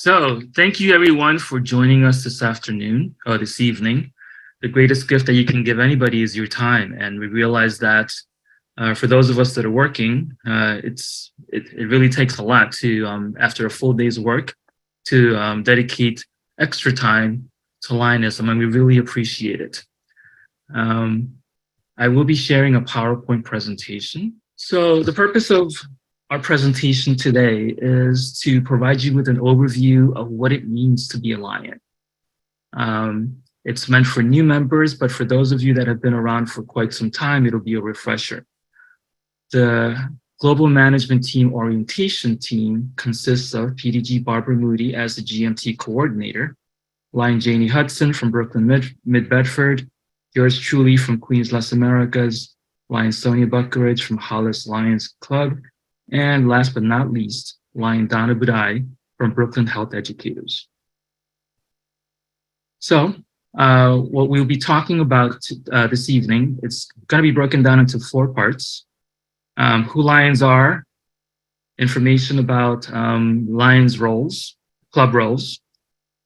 Thank you everyone for joining us this afternoon or this evening. The greatest gift that you can give anybody is your time. And we realize that for those of us that are working, it really takes a lot to, after a full day's work, to dedicate extra time to Lionism, and we really appreciate it. I will be sharing a PowerPoint presentation. So the purpose of our presentation today is to provide you with an overview of what it means to be a Lion. It's meant for new members, but for those of you that have been around for quite some time, it'll be a refresher. The Global Management Team Orientation Team consists of PDG Barbara Moody as the GMT coordinator, Lion Janie Hudson from Brooklyn Mid-Bedford, yours truly from Queens Las Americas, Lion Sonia Buckeridge from Hollis Lions Club, and last but not least, Lion Donna Budai from Brooklyn Health Educators. So what we'll be talking about this evening, it's going to be broken down into 4 parts. Who Lions are, information about Lions roles, club roles,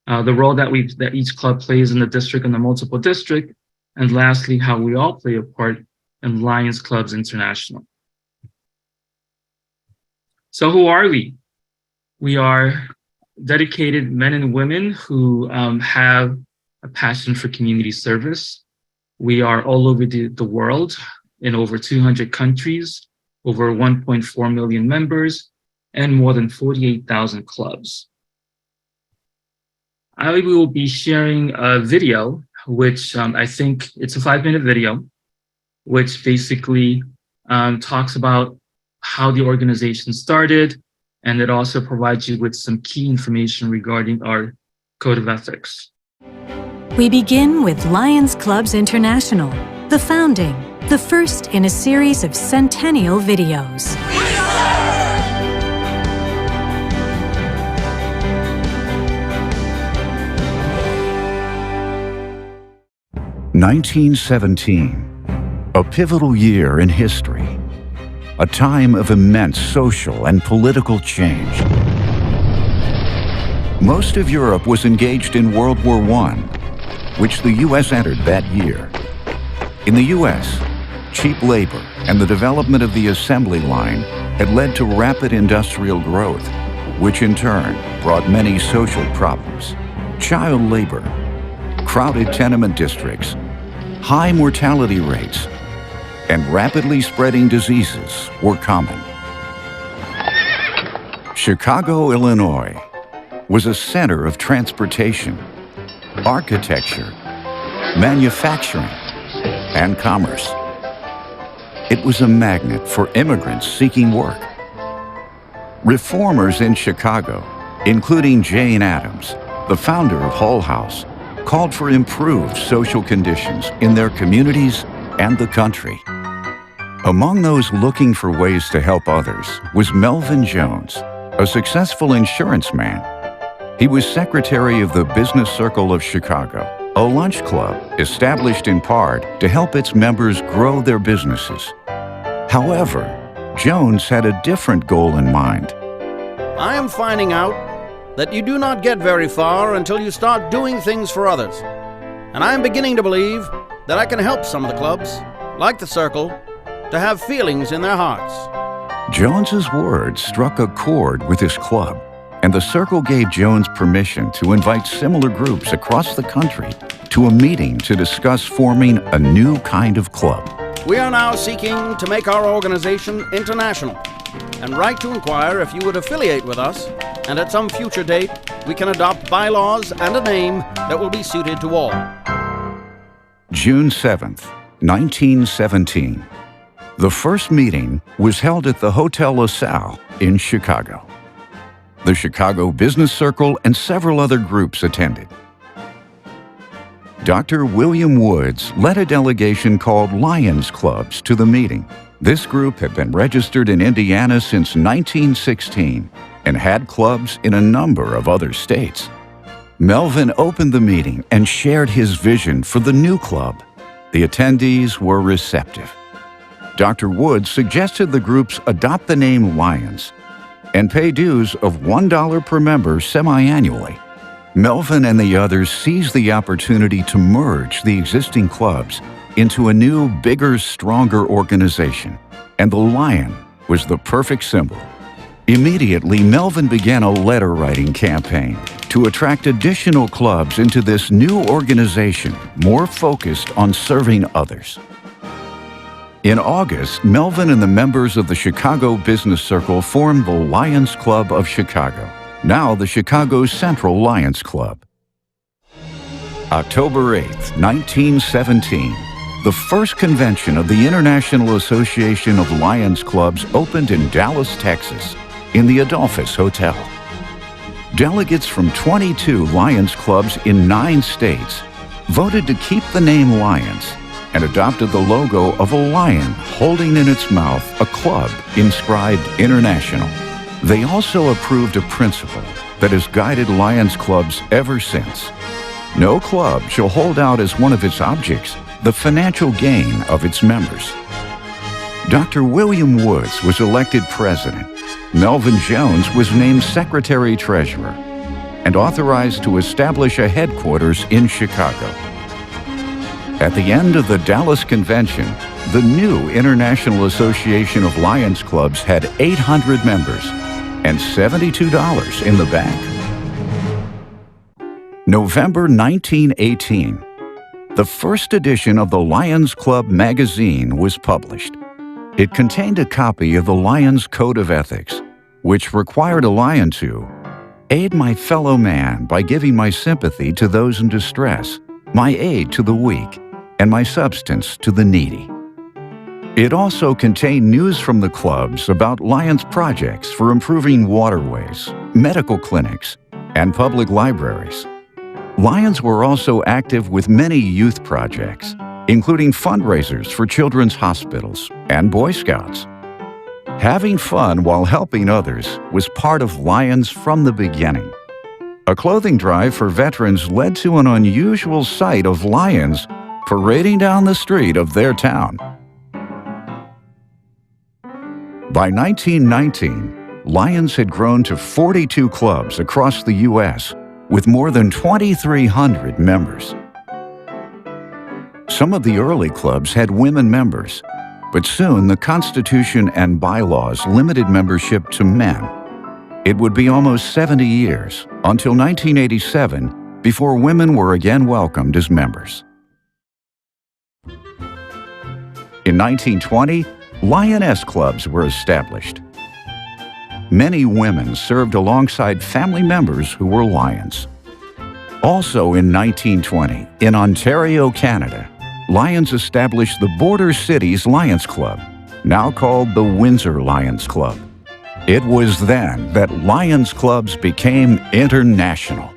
the role that each club plays in the district and the multiple district, and lastly, how we all play a part in Lions Clubs International. So who are we? We are dedicated men and women who have a passion for community service. We are all over the world in over 200 countries, over 1.4 million members, and more than 48,000 clubs. I will be sharing a video, which I think it's a 5-minute video, which basically talks about how the organization started, and it also provides you with some key information regarding our code of ethics. We begin with Lions Clubs International, the founding, the first in a series of centennial videos. 1917, a pivotal year in history, a time of immense social and political change. Most of Europe was engaged in World War I, which the U.S. entered that year. In the U.S., cheap labor and the development of the assembly line had led to rapid industrial growth, which in turn brought many social problems. Child labor, crowded tenement districts, high mortality rates, and rapidly spreading diseases were common. Chicago, Illinois, was a center of transportation, architecture, manufacturing, and commerce. It was a magnet for immigrants seeking work. Reformers in Chicago, including Jane Addams, the founder of Hull House, called for improved social conditions in their communities and the country. Among those looking for ways to help others was Melvin Jones, a successful insurance man. He was secretary of the Business Circle of Chicago, a lunch club established in part to help its members grow their businesses. However, Jones had a different goal in mind. I am finding out that you do not get very far until you start doing things for others. And I am beginning to believe that I can help some of the clubs, like the Circle, to have feelings in their hearts. Jones's words struck a chord with his club, and the Circle gave Jones permission to invite similar groups across the country to a meeting to discuss forming a new kind of club. We are now seeking to make our organization international, and write to inquire if you would affiliate with us, and at some future date, we can adopt bylaws and a name that will be suited to all. June 7th, 1917. The first meeting was held at the Hotel LaSalle in Chicago. The Chicago Business Circle and several other groups attended. Dr. William Woods led a delegation called Lions Clubs to the meeting. This group had been registered in Indiana since 1916 and had clubs in a number of other states. Melvin opened the meeting and shared his vision for the new club. The attendees were receptive. Dr. Woods suggested the groups adopt the name Lions, and pay dues of $1 per member semi-annually. Melvin and the others seized the opportunity to merge the existing clubs into a new, bigger, stronger organization, and the lion was the perfect symbol. Immediately, Melvin began a letter-writing campaign to attract additional clubs into this new organization more focused on serving others. In August, Melvin and the members of the Chicago Business Circle formed the Lions Club of Chicago, now the Chicago Central Lions Club. October 8, 1917, the first convention of the International Association of Lions Clubs opened in Dallas, Texas, in the Adolphus Hotel. Delegates from 22 Lions clubs in 9 states voted to keep the name Lions and adopted the logo of a lion holding in its mouth a club inscribed International. They also approved a principle that has guided Lions clubs ever since. No club shall hold out as one of its objects the financial gain of its members. Dr. William Woods was elected president. Melvin Jones was named secretary-treasurer and authorized to establish a headquarters in Chicago. At the end of the Dallas Convention, the new International Association of Lions Clubs had 800 members and $72 in the bank. November 1918, the first edition of the Lions Club magazine was published. It contained a copy of the Lions Code of Ethics, which required a lion to aid my fellow man by giving my sympathy to those in distress, my aid to the weak, and my substance to the needy. It also contained news from the clubs about Lions projects for improving waterways, medical clinics, and public libraries. Lions were also active with many youth projects, including fundraisers for children's hospitals and Boy Scouts. Having fun while helping others was part of Lions from the beginning. A clothing drive for veterans led to an unusual sight of lions parading down the street of their town. By 1919, Lions had grown to 42 clubs across the U.S. with more than 2,300 members. Some of the early clubs had women members, but soon the Constitution and bylaws limited membership to men. It would be almost 70 years, until 1987, before women were again welcomed as members. In 1920, Lioness clubs were established. Many women served alongside family members who were Lions. Also in 1920, in Ontario, Canada, Lions established the Border Cities Lions Club, now called the Windsor Lions Club. It was then that Lions clubs became international.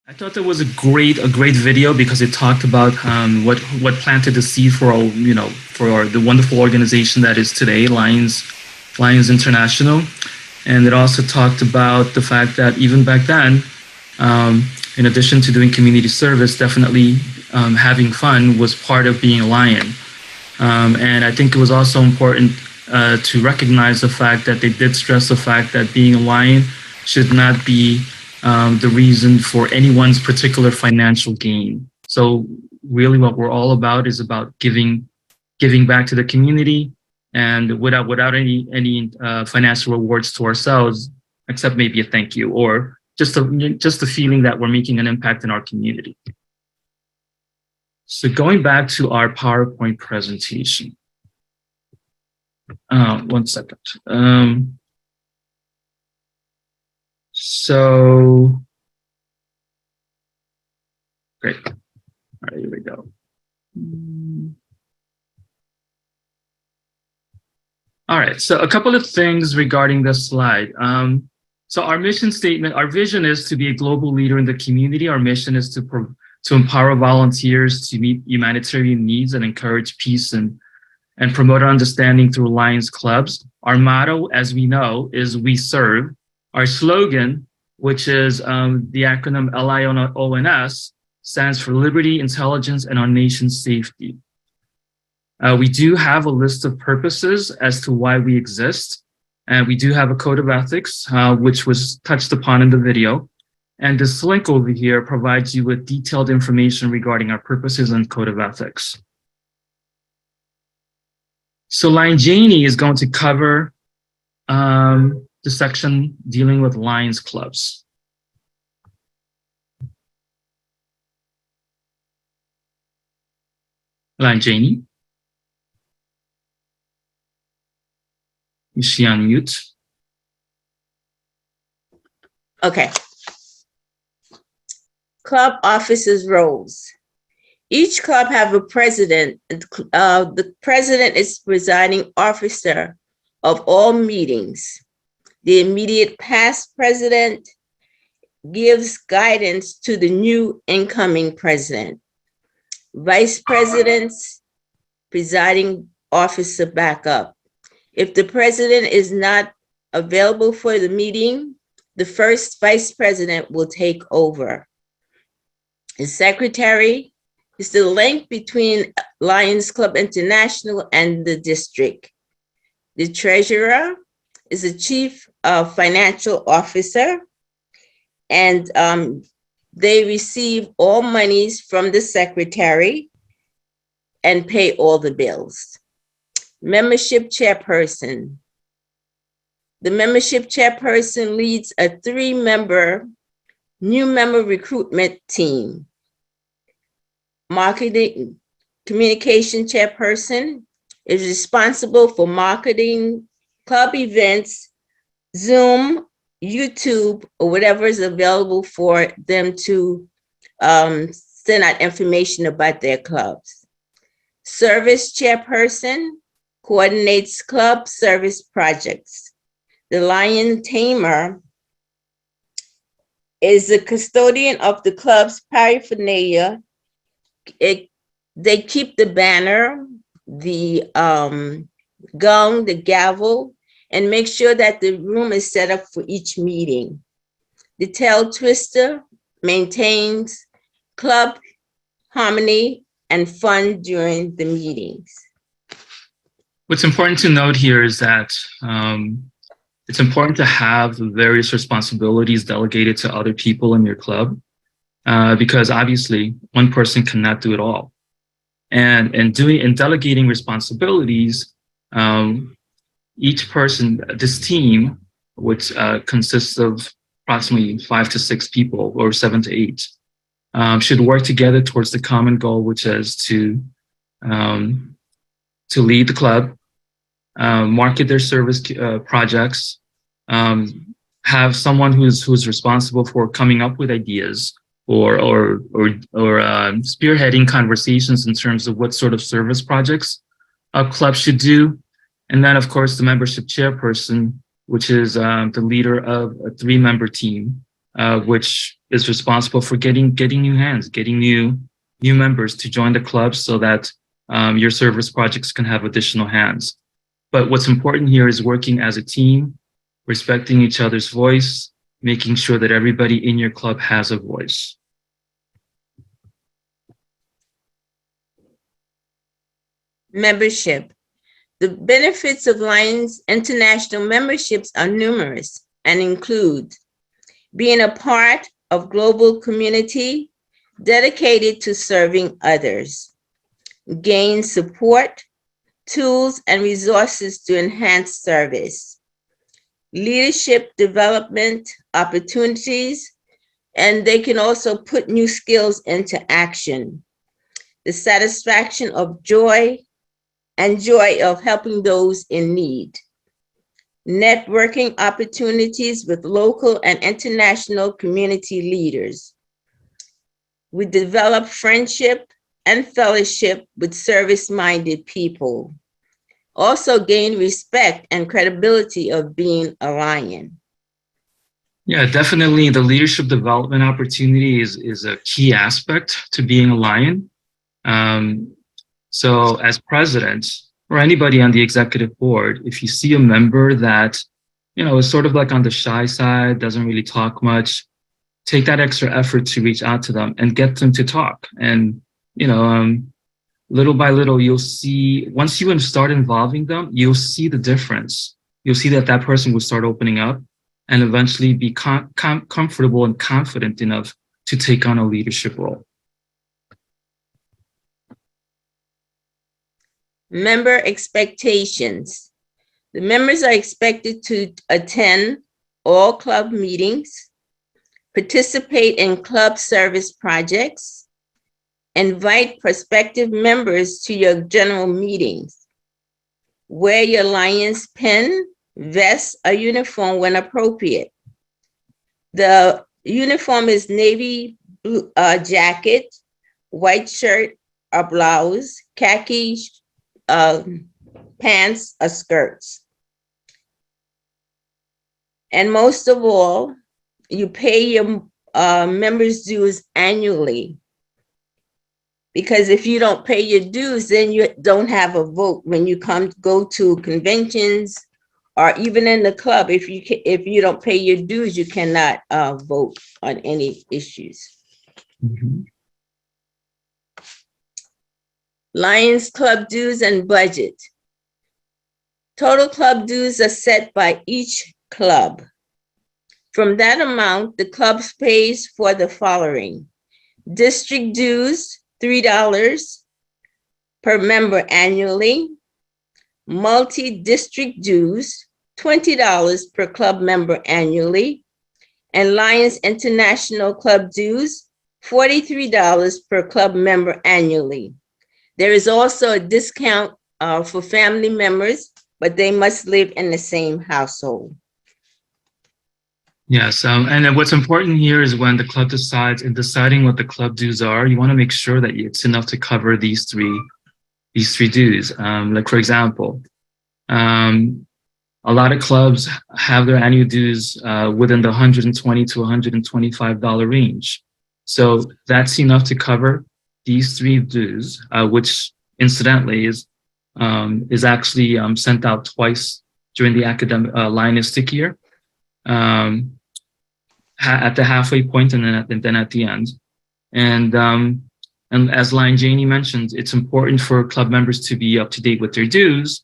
I thought that was a great video because it talked about what planted the seed for the wonderful organization that is today, Lions International, and it also talked about the fact that even back then, in addition to doing community service, definitely having fun was part of being a lion, and I think it was also important to recognize the fact that they did stress the fact that being a lion should not be the reason for anyone's particular financial gain. So really what we're all about is about giving back to the community, and without any financial rewards to ourselves, except maybe a thank you or just the feeling that we're making an impact in our community. So going back to our PowerPoint presentation. One second. So, great. All right, here we go. All right, so a couple of things regarding this slide. So our mission statement, our vision is to be a global leader in the community. Our mission is to empower volunteers to meet humanitarian needs and encourage peace and promote understanding through Lions clubs. Our motto, as we know, is "We serve." Our slogan which is the acronym LIONS, stands for Liberty, Intelligence, and our Nation's Safety. We do have a list of purposes as to why we exist, and we do have a code of ethics, which was touched upon in the video. And this link over here provides you with detailed information regarding our purposes and code of ethics. So Lion Janie is going to cover the section dealing with Lions clubs. Lion Janie? Is she on mute? Okay. Club officers' roles. Each club have a president. The president is presiding officer of all meetings. The immediate past president gives guidance to the new incoming president. Vice presidents, presiding officer backup. If the president is not available for the meeting, the first vice president will take over. The secretary is the link between Lions Club International and the district. The treasurer is the chief financial officer, and they receive all monies from the secretary and pay all the bills. Membership chairperson. The membership chairperson leads a 3-member new member recruitment team. Marketing communication chairperson is responsible for marketing club events, Zoom, YouTube, or whatever is available for them to send out information about their clubs. Service chairperson coordinates club service projects. The lion tamer is the custodian of the club's paraphernalia. They keep the banner, the gong, the gavel, and make sure that the room is set up for each meeting. The tail twister maintains club harmony and fun during the meetings. What's important to note here is that it's important to have various responsibilities delegated to other people in your club, because obviously one person cannot do it all. And in delegating responsibilities, each person, this team, which consists of approximately 5 to 6 people or 7 to 8, should work together towards the common goal, which is to lead the club, market their service projects, have someone who's responsible for coming up with ideas or spearheading conversations in terms of what sort of service projects a club should do. And then, of course, the membership chairperson, which is the leader of a 3-member team, which is responsible for getting new hands, getting new members to join the club so that your service projects can have additional hands. But what's important here is working as a team, respecting each other's voice, making sure that everybody in your club has a voice. Membership. The benefits of Lions International memberships are numerous and include being a part of global community dedicated to serving others, gain support, tools, and resources to enhance service, leadership development opportunities, and they can also put new skills into action, the satisfaction of joy of helping those in need, networking opportunities with local and international community leaders. We develop friendship and fellowship with service-minded people. Also gain respect and credibility of being a lion. Yeah, definitely the leadership development opportunity is a key aspect to being a lion. So as president or anybody on the executive board, if you see a member that is sort of like on the shy side, doesn't really talk much, take that extra effort to reach out to them and get them to talk. And, little by little, you'll see, once you start involving them, you'll see the difference. You'll see that that person will start opening up and eventually be comfortable and confident enough to take on a leadership role. Member expectations. The members are expected to attend all club meetings, participate in club service projects, invite prospective members to your general meetings, wear your Lions pin, vest, or uniform when appropriate. The uniform is navy blue jacket, white shirt or blouse, khaki pants or skirts. And most of all, you pay your members' dues annually. Because if you don't pay your dues, then you don't have a vote when you go to conventions or even in the club. If you don't pay your dues, you cannot vote on any issues. Mm-hmm. Lions Club dues and budget. Total club dues are set by each club. From that amount, the club pays for the following: district dues, $3 per member annually; multi-district dues, $20 per club member annually; and Lions International Club dues, $43 per club member annually. There is also a discount for family members, but they must live in the same household. Yes, and then what's important here is when the club decides, in deciding what the club dues are, you want to make sure that it's enough to cover these three dues. Like for example, a lot of clubs have their annual dues within the $120 to $125 range. So that's enough to cover these three dues, which incidentally is actually sent out twice during the academic Lionistic year. At the halfway point and then at the end. And as Lion Janie mentioned, it's important for club members to be up to date with their dues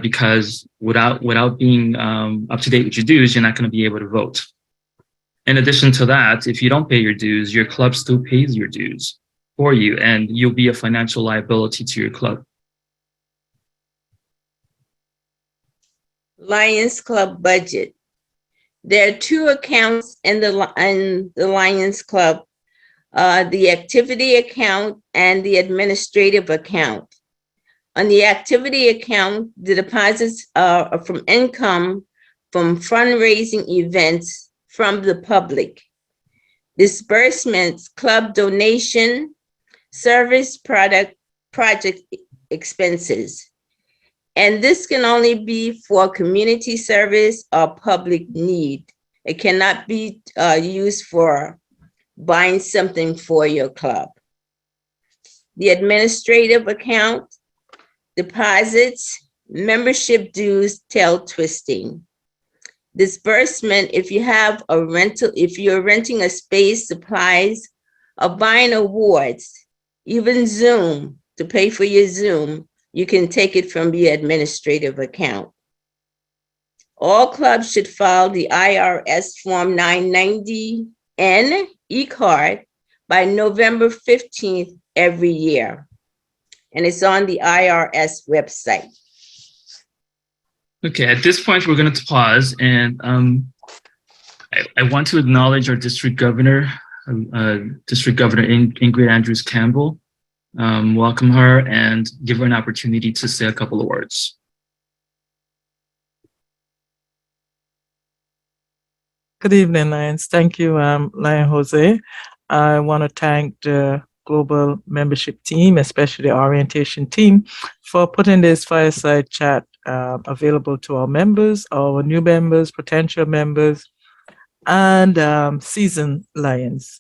because without being up to date with your dues, you're not going to be able to vote. In addition to that, if you don't pay your dues, your club still pays your dues for you, and you'll be a financial liability to your club. Lions Club budget. There are two accounts in the Lions Club, the activity account and the administrative account. On the activity account, the deposits are from income from fundraising events from the public. Disbursements, club donation, service project expenses. And this can only be for community service or public need. It cannot be used for buying something for your club. The administrative account, deposits, membership dues, tail twisting. Disbursement, if you're renting a space, supplies, or buying awards, even Zoom, to pay for your Zoom, you can take it from the administrative account. All clubs should file the IRS Form 990N e-card by November 15th every year. And it's on the IRS website. Okay, at this point, we're going to pause, and I want to acknowledge our district governor, Ingrid Andrews Campbell. Welcome her and give her an opportunity to say a couple of words. Good evening, Lions. Thank you, Lion Jose. I want to thank the global membership team, especially the orientation team, for putting this fireside chat available to our members, our new members, potential members, and seasoned Lions.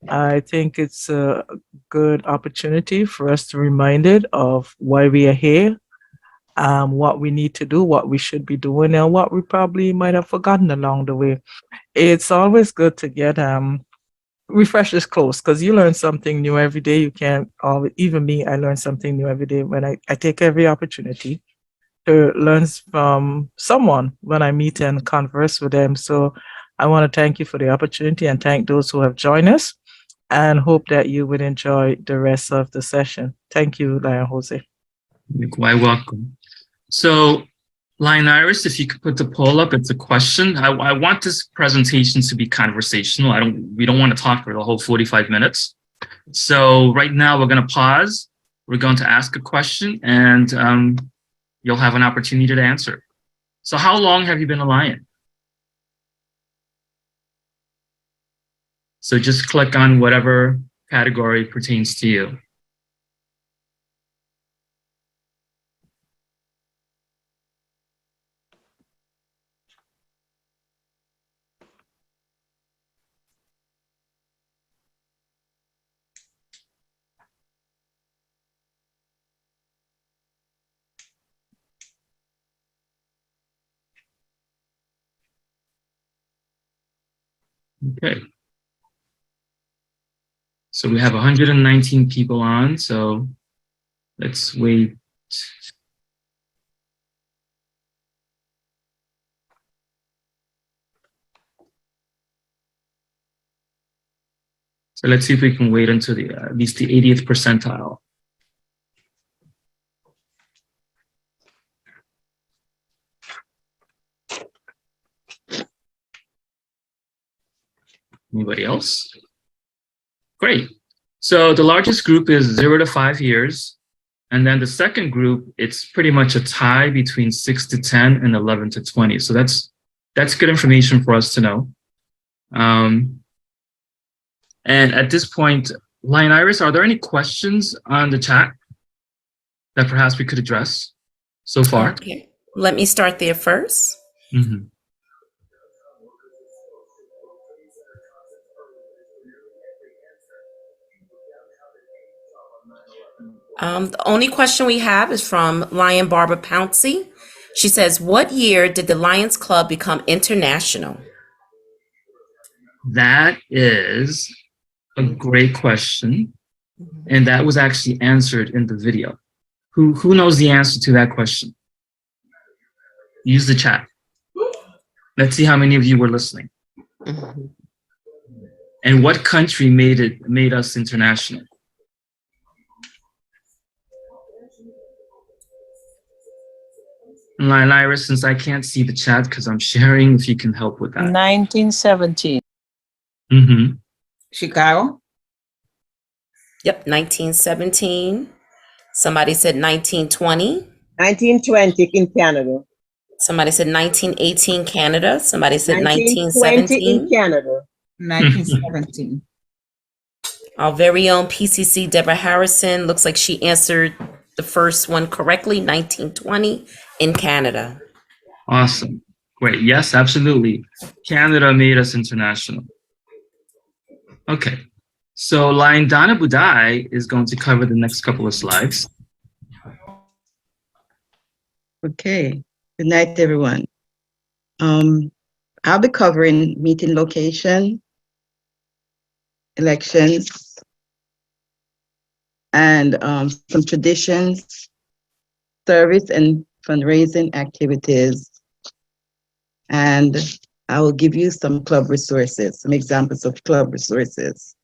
I think it's a good opportunity for us to be reminded of why we are here what we need to do, what we should be doing, and what we probably might have forgotten along the way. It's always good to get refreshers close because you learn something new every day. You can't always, even me, I learn something new every day when I take every opportunity to learn from someone when I meet and converse with them. So I want to thank you for the opportunity and thank those who have joined us and hope that you would enjoy the rest of the session. Thank you, Lion Jose. You're quite welcome. So, Lion Iris, if you could put the poll up, it's a question. I want this presentation to be conversational. We don't want to talk for the whole 45 minutes. So right now we're going to pause. We're going to ask a question and you'll have an opportunity to answer. So how long have you been a Lion? So just click on whatever category pertains to you. Okay. So we have 119 people on, so let's wait. So let's see if we can wait until at least the 80th percentile. Anybody else? Great. So the largest group is 0 to 5 years. And then the second group, it's pretty much a tie between 6 to 10 and 11 to 20. So that's good information for us to know. And at this point, Lion Iris, are there any questions on the chat that perhaps we could address so far? Okay, let me start there first. Mm-hmm. The only question we have is from Lion Barbara Pouncey. She says, what year did the Lions Club become international? That is a great question. And that was actually answered in the video. Who knows the answer to that question? Use the chat. Let's see how many of you were listening. Mhm. And what country made us international? And Lion Iris, since I can't see the chat because I'm sharing, if you can help with that. 1917. Mm-hmm. Chicago. Yep, 1917. Somebody said 1920. 1920 in Canada. Somebody said 1918 Canada. Somebody said 1920 in 1917. Canada. 1917. Our very own PCC Deborah Harrison looks like she answered the first one correctly, 1920 in Canada. Awesome. Great. Yes, absolutely. Canada made us international. Okay. So Lion Donna Budai is going to cover the next couple of slides. Okay. Good night, everyone. I'll be covering meeting location, elections, and some traditions, service and fundraising activities. And I will give you some club resources, some examples of club resources.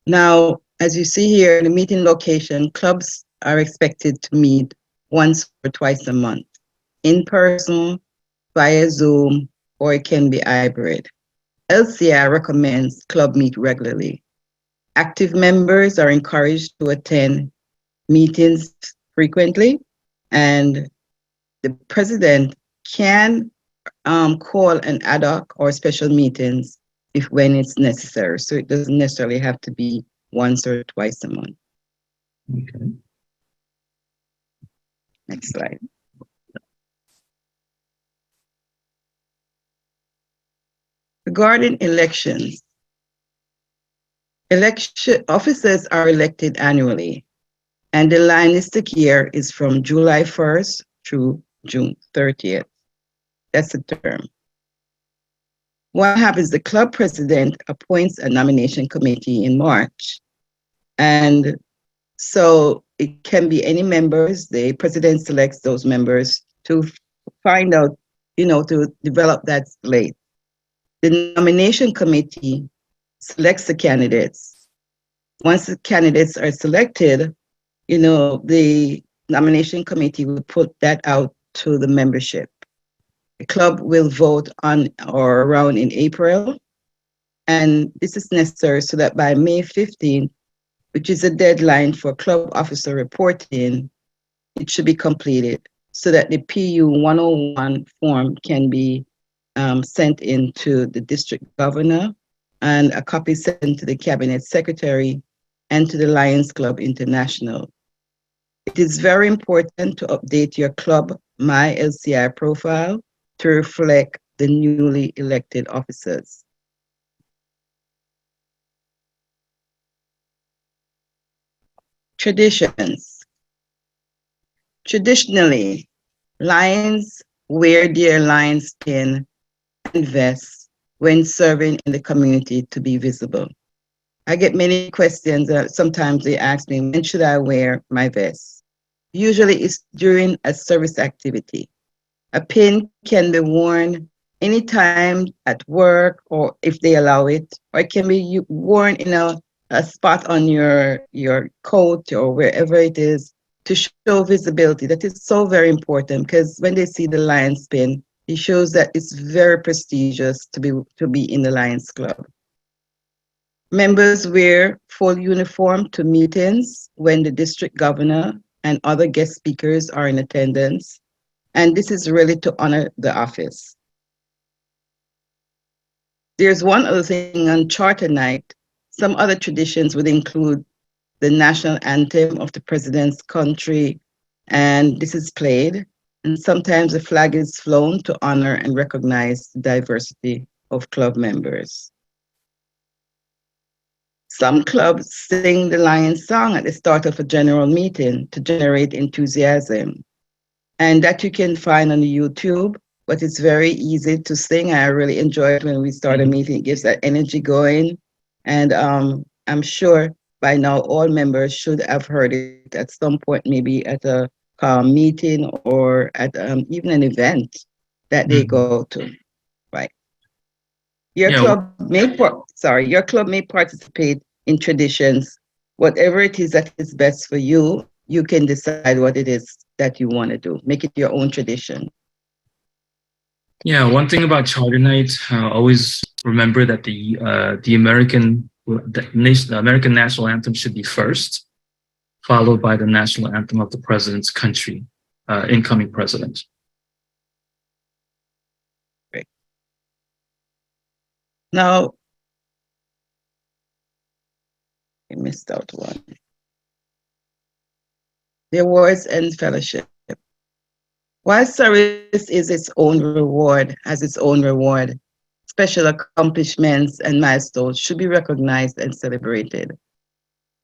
Now, as you see here, the meeting location, clubs are expected to meet once or twice a month, in person, via Zoom, or it can be hybrid. LCI recommends club meet regularly. Active members are encouraged to attend meetings frequently, and the president can call an ad hoc or special meetings if when it's necessary. So it doesn't necessarily have to be once or twice a month. Okay. Next slide. Regarding elections, election officers are elected annually, And the Lionstic year is from July 1st through June 30th. That's the term. What happens, the club president appoints a nomination committee in March. And so it can be any members. The president selects those members to find out, to develop that slate. The nomination committee selects the candidates. Once the candidates are selected, the nomination committee will put that out to the membership. The club will vote on or around in April. And this is necessary so that by May 15th, which is a deadline for club officer reporting, it should be completed so that the PU 101 form can be sent in to the district governor and a copy sent to the cabinet secretary and to the Lions Club International. It is very important to update your club My LCI profile to reflect the newly elected officers. Traditions. Traditionally, Lions wear their Lions pin and vests when serving in the community to be visible. I get many questions. Sometimes they ask me, when should I wear my vest? Usually it's during a service activity. A pin can be worn anytime at work or if they allow it, or it can be worn in a spot on your coat or wherever it is to show visibility. That is so very important because when they see the Lions pin, it shows that it's very prestigious to be in the Lions Club. Members wear full uniform to meetings when the district governor and other guest speakers are in attendance. And this is really to honor the office. There's one other thing on Charter Night. Some other traditions would include the national anthem of the president's country, and this is played. And sometimes the flag is flown to honor and recognize the diversity of club members. Some clubs sing the Lions song at the start of a general meeting to generate enthusiasm. And that you can find on YouTube, but it's very easy to sing. I really enjoy it when we start a meeting. It gives that energy going. And I'm sure by now all members should have heard it at some point, maybe at a meeting or at even an event that they go to, right? Your club may participate in traditions. Whatever it is that is best for you, you can decide what it is that you want to do. Make it your own tradition. Yeah, one thing about Charter Night, always remember that the American national anthem should be first, followed by the national anthem of the president's country, incoming president. Great. Now, I missed out one. The awards and fellowship. While service is its own reward, special accomplishments and milestones should be recognized and celebrated.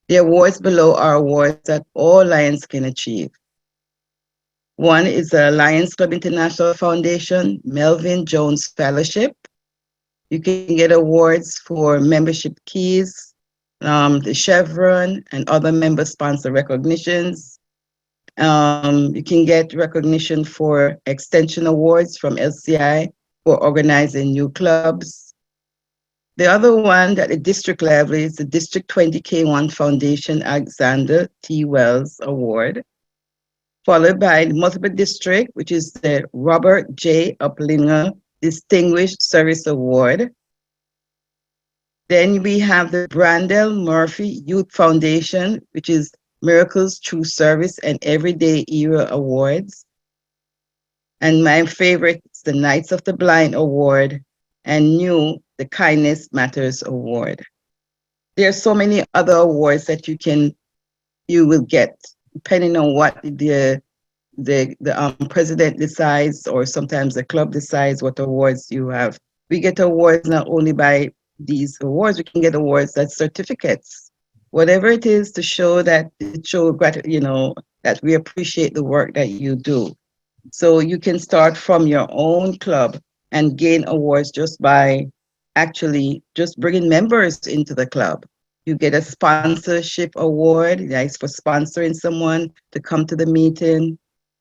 The awards below are awards that all Lions can achieve. One is the Lions Club International Foundation Melvin Jones Fellowship. You can get awards for membership keys, the chevron, and other member sponsor recognitions. You can get recognition for extension awards from LCI for organizing new clubs. The other one at the district level is the District 20K1 Foundation Alexander T. Wells Award, followed by the multiple district, which is the Robert J. Uplinger Distinguished Service Award. Then we have the Brandel Murphy Youth Foundation, which is Miracles Through Service and Everyday Era Awards. And my favorite is the Knights of the Blind Award and the Kindness Matters Award. There are so many other awards that you will get, depending on what the president decides, or sometimes the club decides what awards you have. We get awards not only by these awards, we can get awards as certificates whatever it is to show that that we appreciate the work that you do. So you can start from your own club and gain awards just by actually just bringing members into the club. You get a sponsorship award, nice for sponsoring someone to come to the meeting,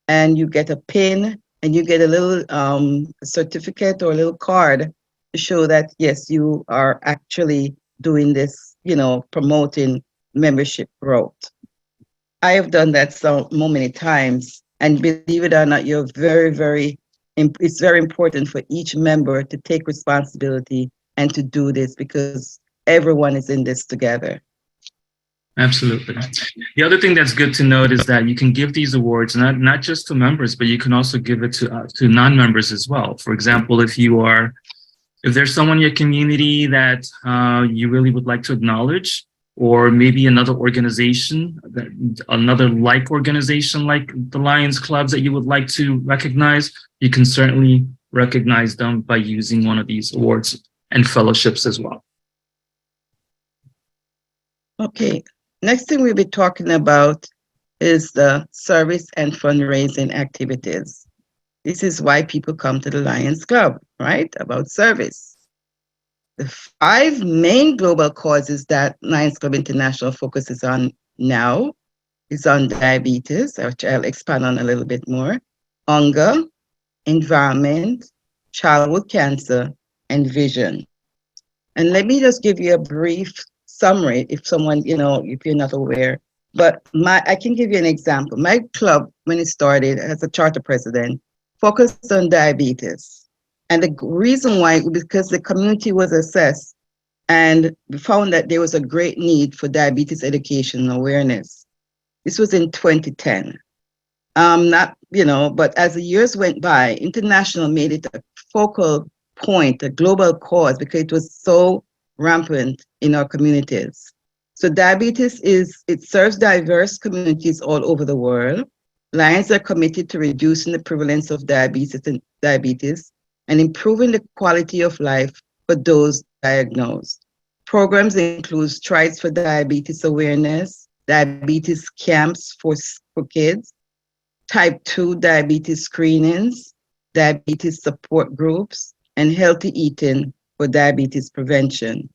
and you get a pin, and you get a little certificate or a little card to show that, yes, you are actually doing this, promoting membership growth. I have done that so many times, and believe it or not, it's very important for each member to take responsibility and to do this because everyone is in this together. Absolutely. The other thing that's good to note is that you can give these awards not just to members, but you can also give it to non-members as well. For example, if there's someone in your community that you really would like to acknowledge, or maybe another organization, another organization like the Lions Clubs that you would like to recognize, you can certainly recognize them by using one of these awards and fellowships as well. Okay, next thing we'll be talking about is the service and fundraising activities. This is why people come to the Lions Club, right? About service. The 5 main global causes that Lions Club International focuses on now is on diabetes, which I'll expand on a little bit more, hunger, environment, childhood cancer, and vision. And let me just give you a brief summary if someone, if you're not aware. But I can give you an example. My club, when it started as a charter president, focused on diabetes. And the reason why, because the community was assessed and we found that there was a great need for diabetes education and awareness. This was in 2010. But as the years went by, International made it a focal point, a global cause, because it was so rampant in our communities. So diabetes it serves diverse communities all over the world. Lions are committed to reducing the prevalence of diabetes and improving the quality of life for those diagnosed. Programs include strides for diabetes awareness, diabetes camps for kids, type 2 diabetes screenings, diabetes support groups, and healthy eating for diabetes prevention.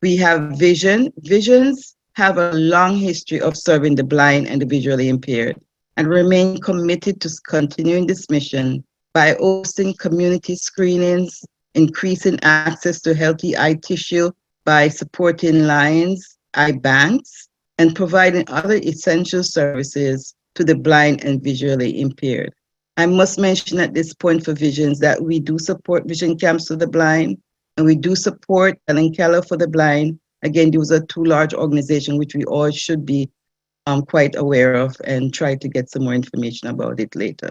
We have vision. Visions have a long history of serving the blind and the visually impaired and remain committed to continuing this mission by hosting community screenings, increasing access to healthy eye tissue by supporting Lions eye banks, and providing other essential services to the blind and visually impaired. I must mention at this point for Visions that we do support vision camps for the blind, and we do support Ellen Keller for the blind. Again, those are 2 large organizations which we all should be quite aware of and try to get some more information about it later.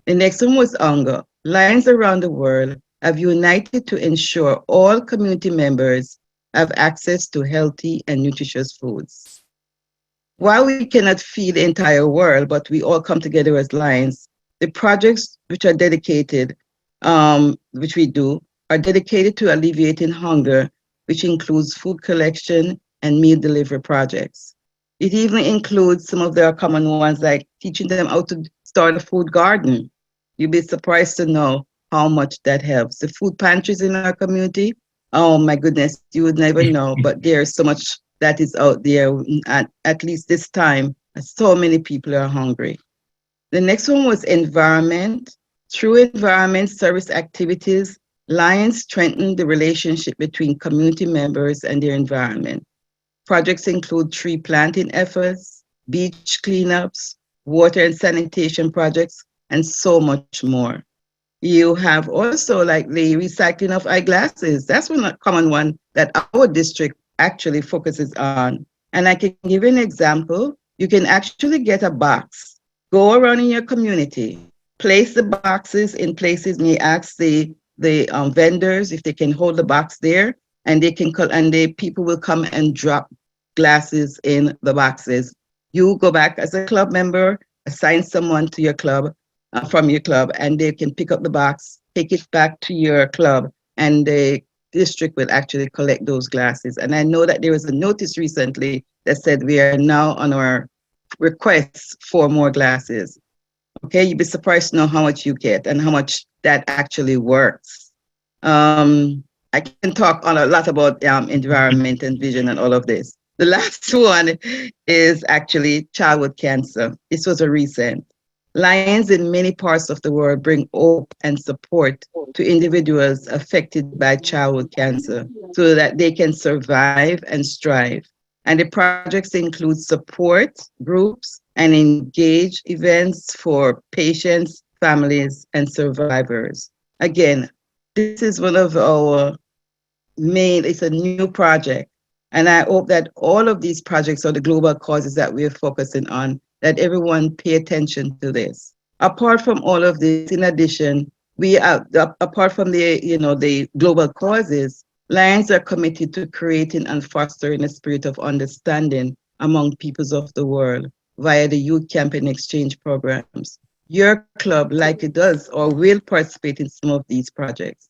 The next one was hunger. Lions around the world have united to ensure all community members have access to healthy and nutritious foods. While we cannot feed the entire world, but we all come together as Lions, the projects which are dedicated, which we do, are dedicated to alleviating hunger, which includes food collection and meal delivery projects. It even includes some of their common ones like teaching them how to start a food garden. You'll be surprised to know how much that helps. The food pantries in our community, oh my goodness, you would never know, but there's so much that is out there at least this time. So many people are hungry. The next one was environment. Through environment service activities, Lions strengthen the relationship between community members and their environment. Projects include tree planting efforts, beach cleanups, water and sanitation projects, and so much more. You have also like the recycling of eyeglasses. That's one common one that our district actually focuses on. And I can give you an example. You can actually get a box, go around in your community, place the boxes in places, may ask the vendors if they can hold the box there, and the people will come and drop glasses in the boxes. You go back as a club member, assign someone to your club, from your club, and they can pick up the box, take it back to your club, and they district will actually collect those glasses. And I know that there was a notice recently that said we are now on our requests for more glasses. Okay, you'd be surprised to know how much you get and how much that actually works. I can talk on a lot about environment and vision and all of this. The last one is actually childhood cancer. This was a recent. Lions in many parts of the world bring hope and support to individuals affected by childhood cancer so that they can survive and strive. And the projects include support groups and engage events for patients, families, and survivors. Again, this is one of our it's a new project. And I hope that all of these projects are the global causes that we're focusing on, that everyone pay attention to this. Apart from all of this, in addition, apart from the global causes, Lions are committed to creating and fostering a spirit of understanding among peoples of the world via the youth campaign exchange programs. Your club likely does or will participate in some of these projects.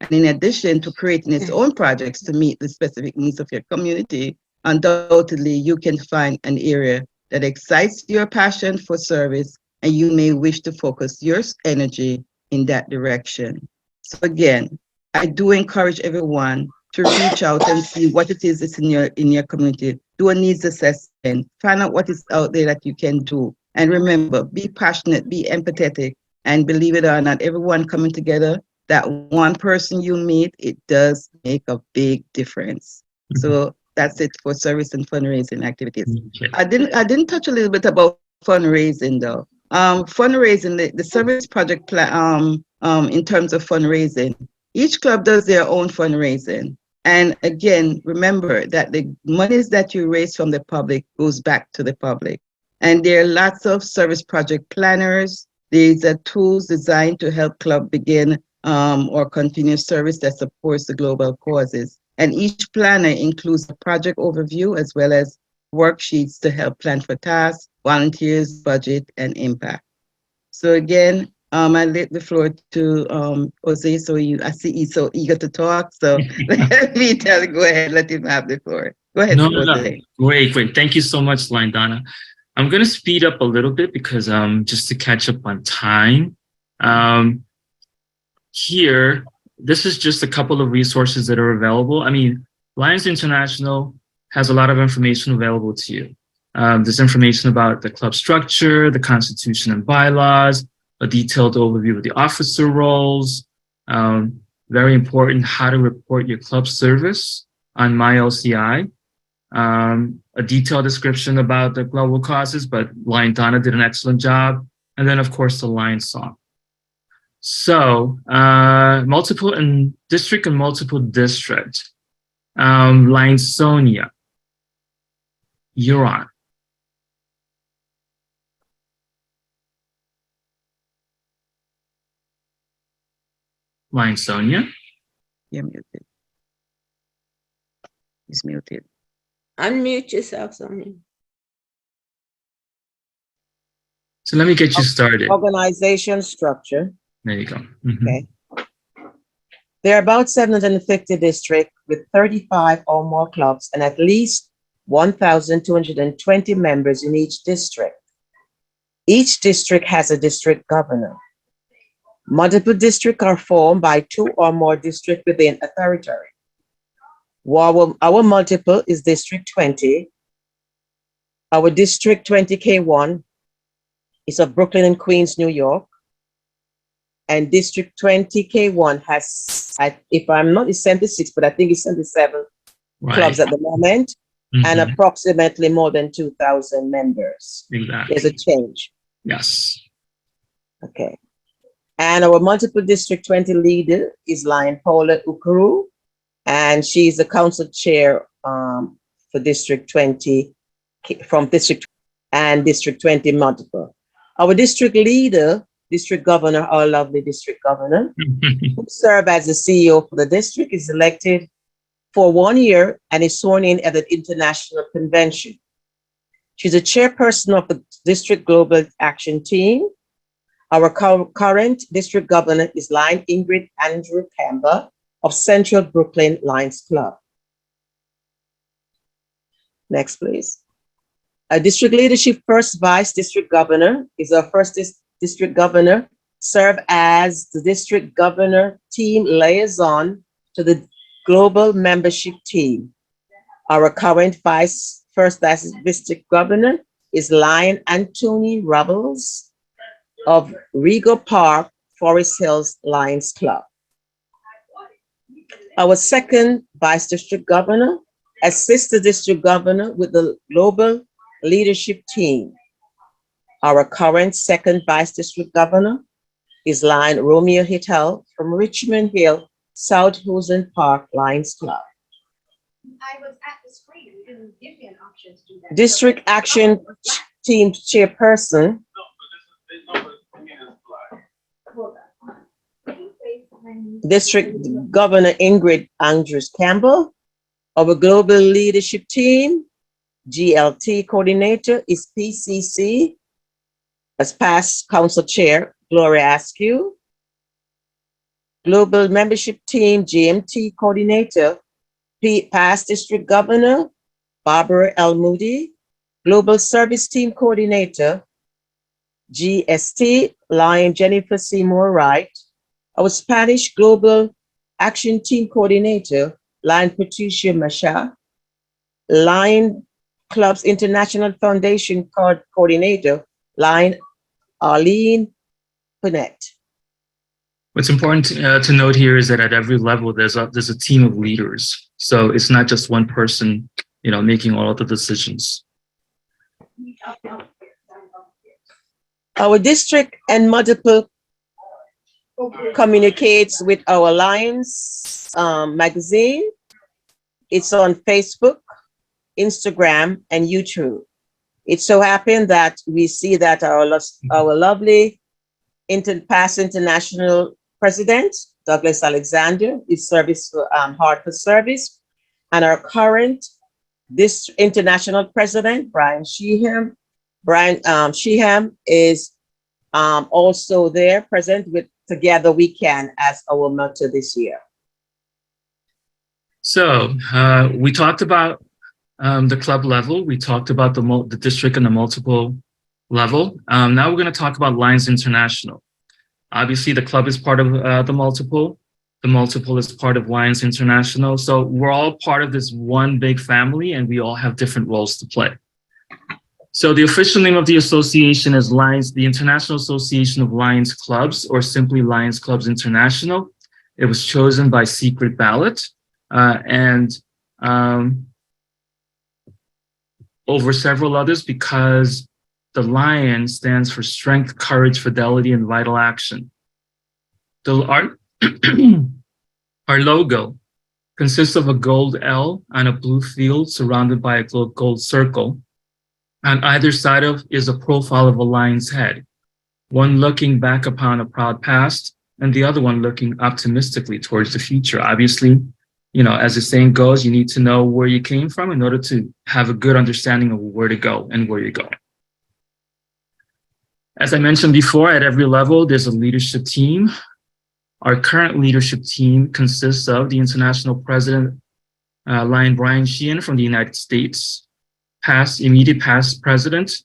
And in addition to creating its own projects to meet the specific needs of your community, undoubtedly you can find an area that excites your passion for service, and you may wish to focus your energy in that direction. So again, I do encourage everyone to reach out and see what it is that's in your community. Do a needs assessment, find out what is out there that you can do. And remember, be passionate, be empathetic, and believe it or not, everyone coming together, that one person you meet, it does make a big difference. So that's it for service and fundraising activities. Okay. I didn't touch a little bit about fundraising though. Fundraising, the service project plan, in terms of fundraising, each club does their own fundraising. And again, remember that the monies that you raise from the public goes back to the public. And there are lots of service project planners. These are tools designed to help club begin or continue service that supports the global causes. And each planner includes a project overview as well as worksheets to help plan for tasks, volunteers, budget, and impact. So again, I let the floor to Jose. I see he's so eager to talk. So let me go ahead, let him have the floor. Go ahead, Jose. No. Great. Thank you so much, Donna. I'm going to speed up a little bit because just to catch up on time. Here, this is just a couple of resources that are available. I mean, Lions International has a lot of information available to you. There's information about the club structure, the constitution and bylaws, a detailed overview of the officer roles, very important, how to report your club service on MyLCI, a detailed description about the global causes, but Lion Donna did an excellent job. And then, of course, the Lion song. So multiple in district and multiple district. Line Sonia, you're on. Line Sonia. You're muted. He's muted. Unmute yourself, Sonia. So let me get you started. Organization structure. There you go. Okay. There are about 750 districts with 35 or more clubs and at least 1,220 members in each district. Each district has a district governor. Multiple districts are formed by 2 or more districts within a territory. Our multiple is District 20. Our District 20K1 is of Brooklyn and Queens, New York. And District 20K1 has, if I'm not, it's 76, but I think it's 77 clubs at the moment, and approximately more than 2,000 members. Exactly. There's a change. Yes. Okay. And our multiple District 20 leader is Lion Paula Ukuru, and she's the council chair for District 20, from District and District 20 multiple. Our district leader, district governor, our lovely district governor, who serves as the CEO for the district, is elected for 1 year and is sworn in at the international convention. She's a chairperson of the district global action team. Our current district governor is Lion Ingrid Andrew Kamba, of Central Brooklyn Lions Club. Next, please. A district leadership first vice district governor is our first district governor, serve as the district governor team liaison to the global membership team. Our current first vice district governor is Lion Anthony Rubbles of Rego Park, Forest Hills Lions Club. Our second vice district governor assists the district governor with the global leadership team. Our current second vice district governor is Lion Romeo Hittel from Richmond Hill, South Houston Park Lions Club. I was at the screen and it didn't give me an option to do that. District Action Team Chairperson District Governor Ingrid Andrews Campbell. Our Global Leadership Team, GLT Coordinator is PCC, as past Council Chair, Gloria Askew. Global Membership Team, GMT Coordinator, past District Governor, Barbara L. Moody. Global Service Team Coordinator, GST, Lion Jennifer Seymour Wright. Our Spanish Global Action Team Coordinator, Lion Patricia Masha. Lion Clubs International Foundation Coordinator, Lion Arlene Panette. What's important to note here is that at every level, there's a team of leaders. So it's not just one person, making all of the decisions. Our district and multiple communicates with our Lions magazine. It's on Facebook, Instagram, and YouTube. It so happened that we see that our lovely past international president, Douglas Alexander, is Hartford service, and our current international president, Brian Sheehan. Sheehan is also there, present with Together We Can as our motto this year. So we talked about the club level. We talked about the district and the multiple level. Now we're going to talk about Lions International. Obviously, the club is part of the multiple. The multiple is part of Lions International. So we're all part of this one big family, and we all have different roles to play. So the official name of the association is the International Association of Lions Clubs, or simply Lions Clubs International. It was chosen by secret ballot, and over several others, because the lion stands for strength, courage, fidelity, and vital action. Our logo consists of a gold L on a blue field surrounded by a gold circle. On either side is a profile of a lion's head, one looking back upon a proud past and the other one looking optimistically towards the future. Obviously, as the saying goes, you need to know where you came from in order to have a good understanding of where to go and where you're going. As I mentioned before, at every level, there's a leadership team. Our current leadership team consists of the international president, Lion Brian Sheehan from the United States, immediate past president,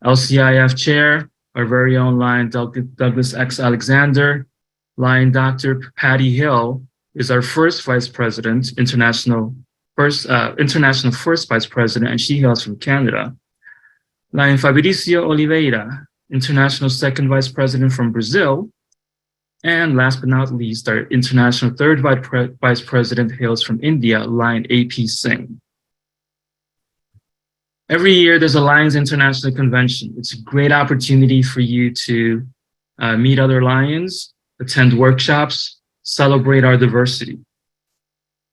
LCIF chair, our very own Lion Douglas X. Alexander. Lion Dr. Patty Hill is our first vice president, international first vice president, and she hails from Canada. Lion Fabricio Oliveira, international second vice president from Brazil. And last but not least, our international third vice president hails from India, Lion AP Singh. Every year, there's a Lions International Convention. It's a great opportunity for you to meet other Lions, attend workshops, celebrate our diversity.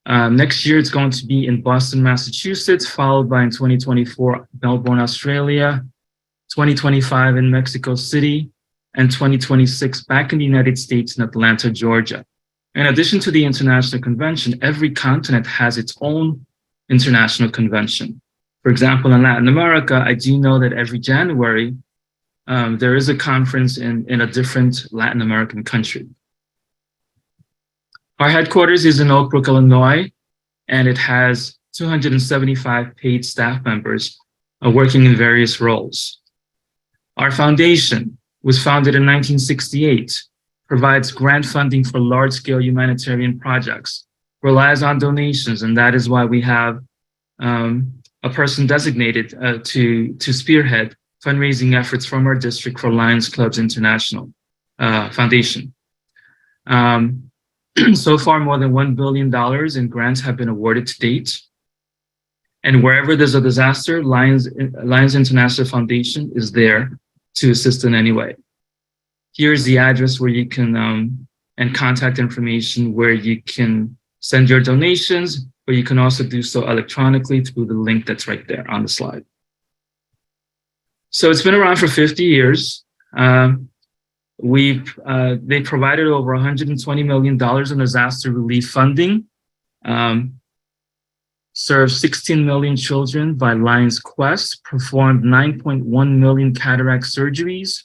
Next year, it's going to be in Boston, Massachusetts, followed by in 2024, Melbourne, Australia, 2025 in Mexico City, and 2026 back in the United States in Atlanta, Georgia. In addition to the International Convention, every continent has its own international convention. For example, in Latin America, I do know that every January, there is a conference in a different Latin American country. Our headquarters is in Oak Brook, Illinois, and it has 275 paid staff members working in various roles. Our foundation was founded in 1968, provides grant funding for large-scale humanitarian projects, relies on donations, and that is why we have a person designated to spearhead fundraising efforts from our district for Lions Clubs International Foundation. So far, more than $1 billion in grants have been awarded to date. And wherever there's a disaster, Lions International Foundation is there to assist in any way. Here's the address where you can, and contact information where you can send your donations, but you can also do so electronically through the link that's right there on the slide. So it's been around for 50 years. They provided over $120 million in disaster relief funding, served 16 million children by Lions Quest, performed 9.1 million cataract surgeries,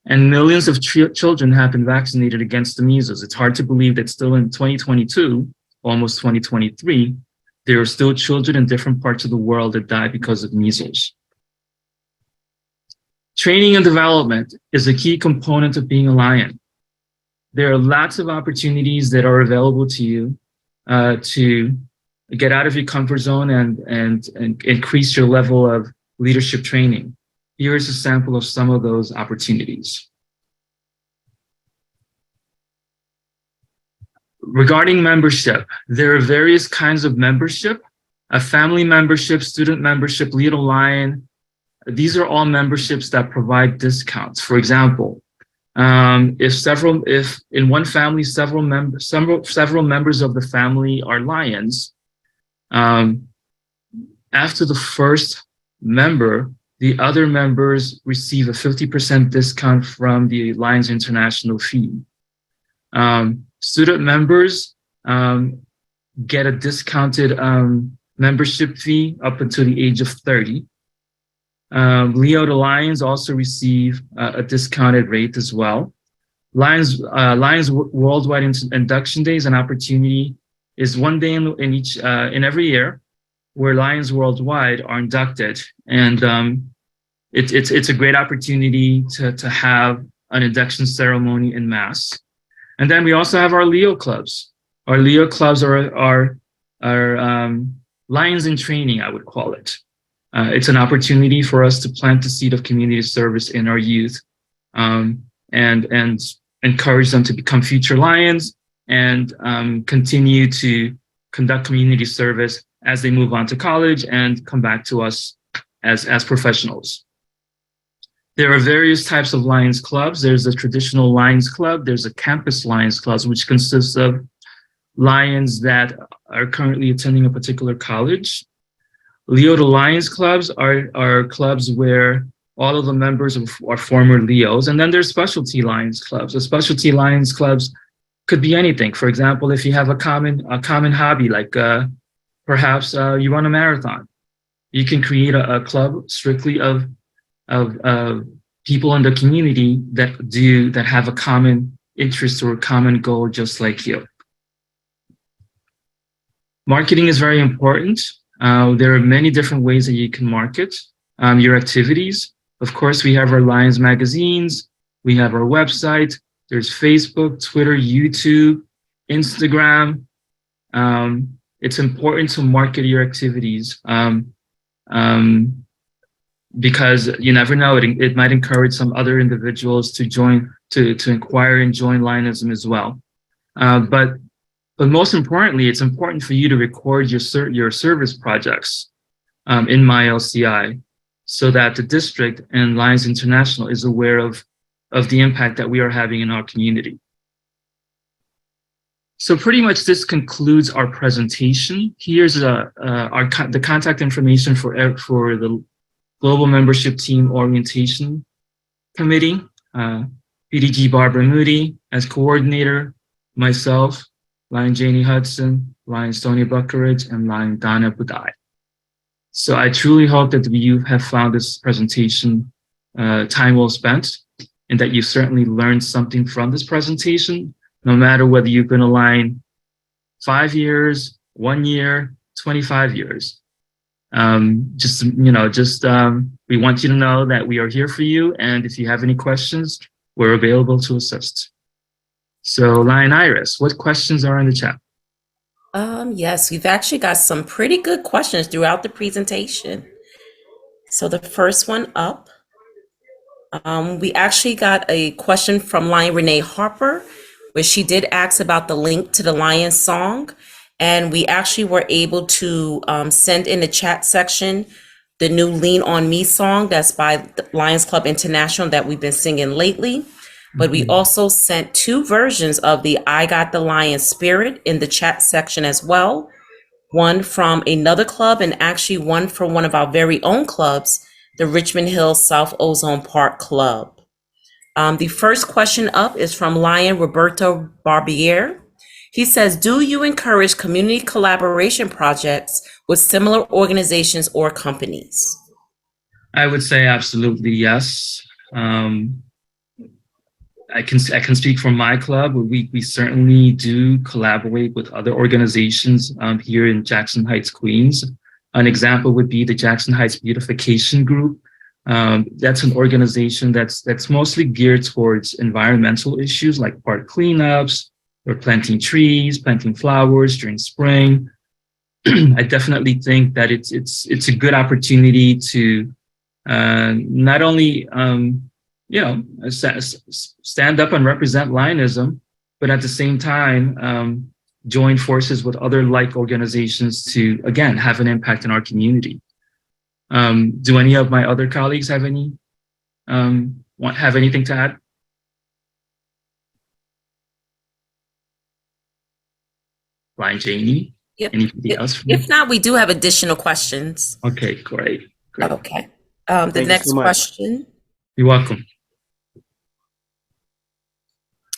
and millions of children have been vaccinated against the measles. It's hard to believe that still in 2022, almost 2023, there are still children in different parts of the world that die because of measles. Training and development is a key component of being a Lion. There are lots of opportunities that are available to you to get out of your comfort zone and increase your level of leadership training. Here is a sample of some of those opportunities. Regarding membership, there are various kinds of membership: a family membership, student membership, Little Lion. These are all memberships that provide discounts. For example, if in one family several members of the family are Lions, after the first member, the other members receive a 50% discount from the Lions International fee. Student members get a discounted membership fee up until the age of 30. Leo to Lions also receive a discounted rate as well. Lions Worldwide Induction Day is an opportunity, is one day in every year where Lions Worldwide are inducted, and it's a great opportunity to have an induction ceremony en masse. And then we also have our Leo clubs. Our Leo clubs are Lions in training, I would call it. It's an opportunity for us to plant the seed of community service in our youth, and encourage them to become future Lions and continue to conduct community service as they move on to college and come back to us as professionals. There are various types of Lions clubs. There's a traditional Lions club. There's a campus Lions club, which consists of Lions that are currently attending a particular college. Leo to Lions clubs are clubs where all of the members are former Leos. And then there's specialty Lions clubs. The specialty Lions clubs could be anything. For example, if you have a common hobby, like perhaps you run a marathon, you can create a club strictly of people in the community that have a common interest or a common goal, just like you. Marketing is very important. There are many different ways that you can market your activities. Of course, we have our Lions magazines. We have our website. There's Facebook, Twitter, YouTube, Instagram. It's important to market your activities because you never know, it might encourage some other individuals to inquire and join Lionism as well. But most importantly, it's important for you to record your service projects in MyLCI, so that the district and Lions International is aware of the impact that we are having in our community. So pretty much this concludes our presentation. Here's the contact information for the Global Membership Team Orientation Committee, PDG Barbara Moody as coordinator, myself, Lion Janie Hudson, Lion Sonia Buckeridge, and Lion Donna Budai. So I truly hope that you have found this presentation time well spent, and that you've certainly learned something from this presentation, no matter whether you've been a Lion 5 years, 1 year, 25 years. We want you to know that we are here for you. And if you have any questions, we're available to assist. So Lion Iris, what questions are in the chat? Yes, we've actually got some pretty good questions throughout the presentation. So the first one up, we actually got a question from Lion Renee Harper, where she did ask about the link to the Lion song. And we actually were able to send in the chat section the new Lean On Me song that's by the Lions Club International that we've been singing lately. But we also sent 2 versions of the I Got the Lion Spirit in the chat section as well. One from another club and actually one from one of our very own clubs, the Richmond Hill South Ozone Park Club. The first question up is from Lion Roberto Barbier. He says, do you encourage community collaboration projects with similar organizations or companies? I would say absolutely yes. I can speak for my club. We certainly do collaborate with other organizations here in Jackson Heights, Queens. An example would be the Jackson Heights Beautification Group. That's an organization that's mostly geared towards environmental issues like park cleanups, or planting trees, planting flowers during spring. I definitely think that it's a good opportunity to not only stand up and represent Lionism, but at the same time join forces with other like organizations to again have an impact in our community. Do any of my other colleagues have anything to add? Ryan, Janie? Yep. Anybody else? If not, we do have additional questions. Okay, great. Okay. The next question. You're welcome.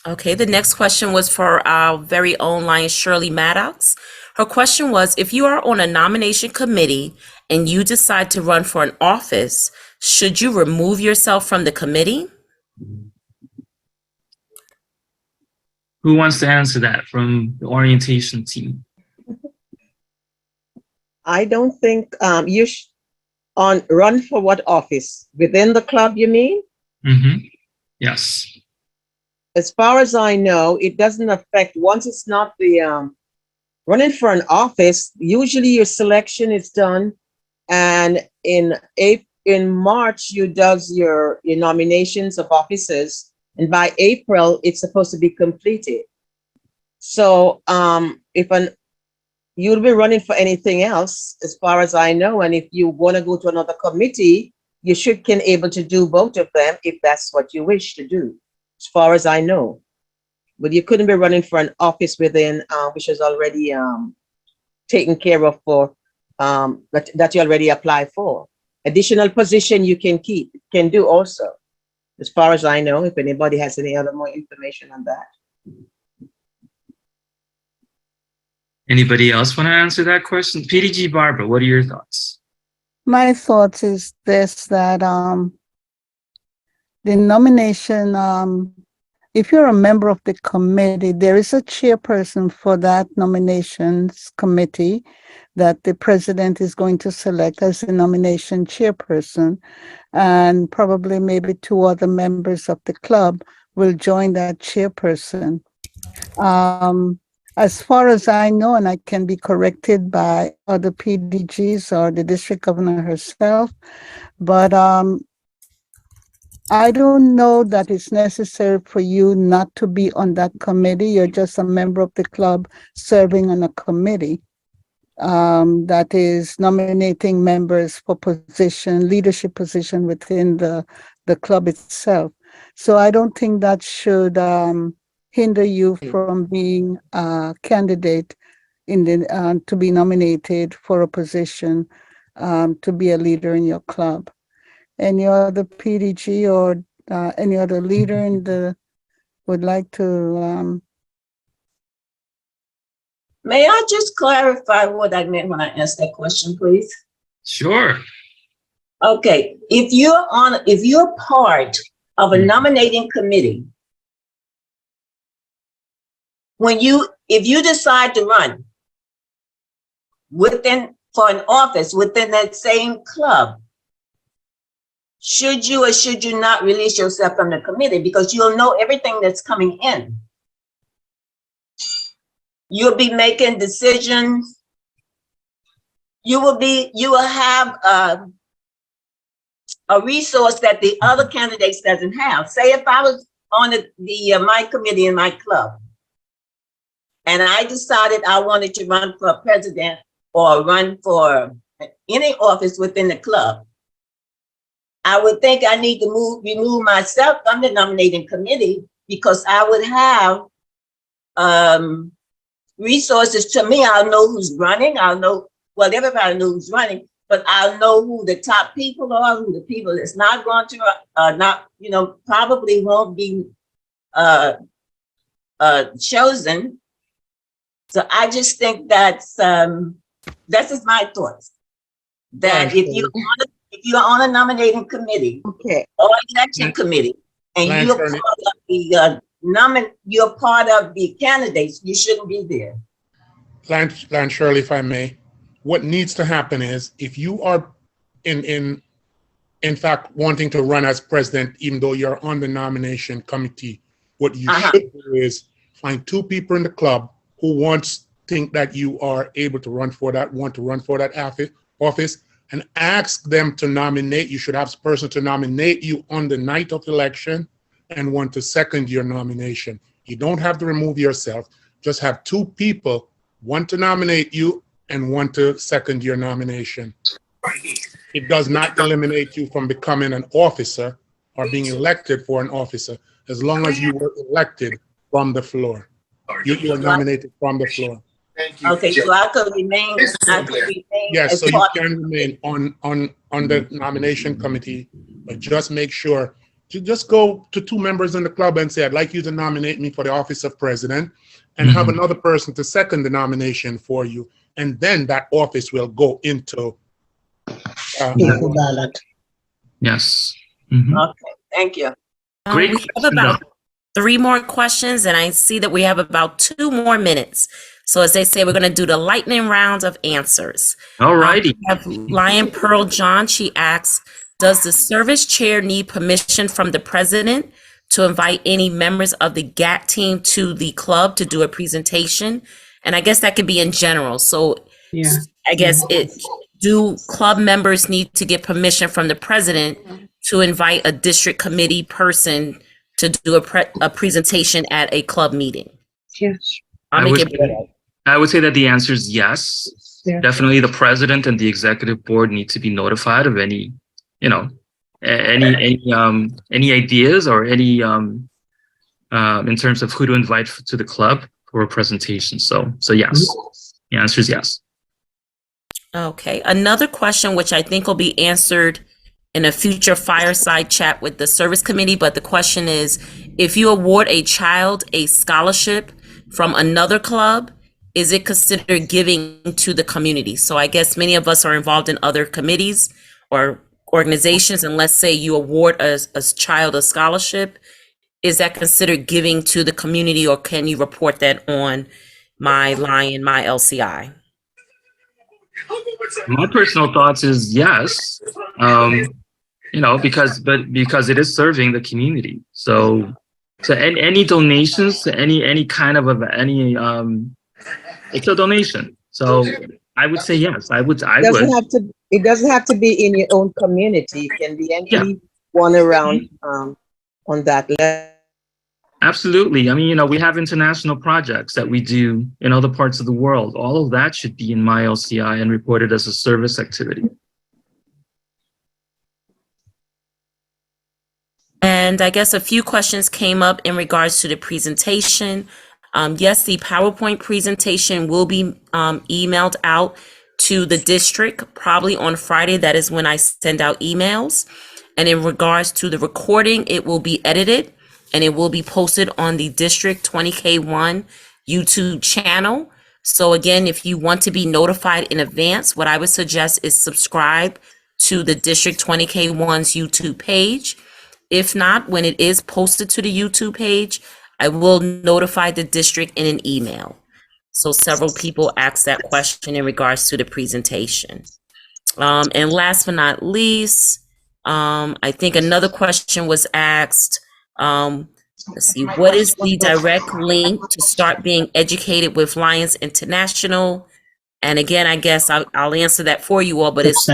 Okay, the next question was for our very own Lion Shirley Maddox. Her question was, if you are on a nomination committee and you decide to run for an office, should you remove yourself from the committee? Who wants to answer that from the orientation team? I don't think you run for what office? Within the club, you mean? Yes. As far as I know, it doesn't affect, once it's not the running for an office, usually your selection is done. And in March, you does your nominations of officers. And by April, it's supposed to be completed. So you'll be running for anything else, as far as I know. And if you want to go to another committee, you can able to do both of them if that's what you wish to do, as far as I know. But you couldn't be running for an office within, which is already taken care of for, that you already applied for. Additional position you can do also, as far as I know, if anybody has any other more information on that. Anybody else want to answer that question? PDG Barbara, what are your thoughts? My thoughts is this, that the nomination, if you're a member of the committee, there is a chairperson for that nominations committee that the president is going to select as the nomination chairperson, and probably maybe 2 other members of the club will join that chairperson. As far as I know, and I can be corrected by other PDGs or the district governor herself, but I don't know that it's necessary for you not to be on that committee. You're just a member of the club serving on a committee that is nominating members for leadership position within the club itself. So I don't think that should hinder you from being a candidate to be nominated for a position to be a leader in your club. Any other PDG or any other leader would like to? May I just clarify what I meant when I asked that question, please? Sure. Okay, if you're part of a nominating committee, when you if you decide to run for an office within that same club, should you or should you not release yourself from the committee? Because you'll know everything that's coming in. You'll be making decisions. You will have a resource that the other candidates doesn't have. Say if I was on my committee in my club, and I decided I wanted to run for president or run for any office within the club, I would think I need to remove myself from the nominating committee, because I would have resources. To me, I'll know who's running. I'll know, well, everybody knows who's running, but I'll know who the top people are, who the people that's not going to, probably won't be chosen. So I just think that's just my thoughts. That if you're on a nominating committee, Okay. or election committee, and you're part of the candidates, you shouldn't be there. Lan Shirley, if I may, what needs to happen is, if you are in fact wanting to run as president, even though you're on the nomination committee, what you should do is find 2 people in the club who think that you are able to want to run for that office, and ask them to nominate. You should have a person to nominate you on the night of the election and want to second your nomination. You don't have to remove yourself. Just have 2 people, one to nominate you and one to second your nomination. It does not eliminate you from becoming an officer or being elected for an officer, as long as you were elected from the floor. You were nominated from the floor. Thank you. Okay, so I could remain. Yes, so you can remain on the nomination committee, but just make sure to just go to 2 members in the club and say, I'd like you to nominate me for the office of president, and have another person to second the nomination for you. And then that office will go into the ballot. Yes. Okay, thank you. Great. We have about 3 more questions, and I see that we have about 2 more minutes. So as they say, we're going to do the lightning round of answers. All righty. We have Lion Pearl John. She asks, does the service chair need permission from the president to invite any members of the GAT team to the club to do a presentation? And I guess that could be in general. So I guess do club members need to get permission from the president to invite a district committee person to do a presentation at a club meeting? Yes. I would say that the answer is yes. Yeah. Definitely the president and the executive board need to be notified of any ideas or any in terms of who to invite to the club for a presentation. So yes, the answer is yes. Okay, another question which I think will be answered in a future fireside chat with the service committee, but the question is, if you award a child a scholarship from another club, is it considered giving to the community? So I guess many of us are involved in other committees or organizations, and let's say you award a child a scholarship, is that considered giving to the community, or can you report that on my Lion, my LCI? My personal thoughts is yes, because it is serving the community. So any donations to any kind of it's a donation. So I would say yes. I would. It doesn't have to be in your own community. It can be anyone around on that level. Absolutely. I mean, we have international projects that we do in other parts of the world. All of that should be in my LCI and reported as a service activity. And I guess a few questions came up in regards to the presentation. Yes, the PowerPoint presentation will be emailed out to the district probably on Friday. That is when I send out emails. And in regards to the recording, it will be edited and it will be posted on the District 20K1 YouTube channel. So again, if you want to be notified in advance, what I would suggest is subscribe to the District 20K1's YouTube page. If not, when it is posted to the YouTube page, I will notify the district in an email. So several people asked that question in regards to the presentation. And last but not least, I think another question was asked. Let's see, what is the direct link to start being educated with Lions International? And again, I guess I'll answer that for you all, but it's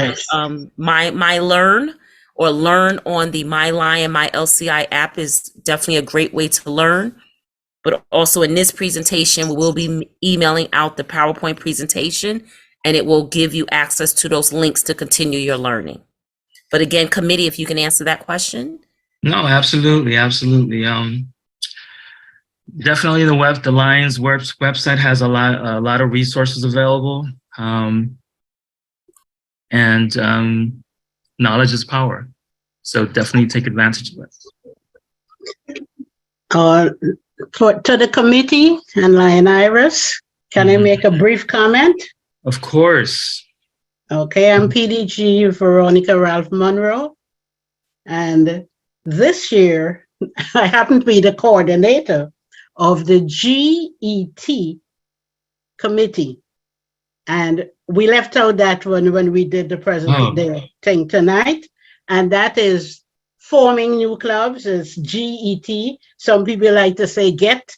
my learn or learn on the My Lion, My LCI app is definitely a great way to learn. But also in this presentation, we will be emailing out the PowerPoint presentation, and it will give you access to those links to continue your learning. But again, committee, if you can answer that question. No, absolutely, absolutely. Definitely the Lions website has a lot of resources available, and knowledge is power. So definitely take advantage of it. To the committee and Lion Iris, can I make a brief comment? Of course. Okay, I'm PDG Veronica Ralph Monroe, and this year I happen to be the coordinator of the GET committee, and we left out that one when we did the thing tonight, and that is forming new clubs. Is GET. Some people like to say get.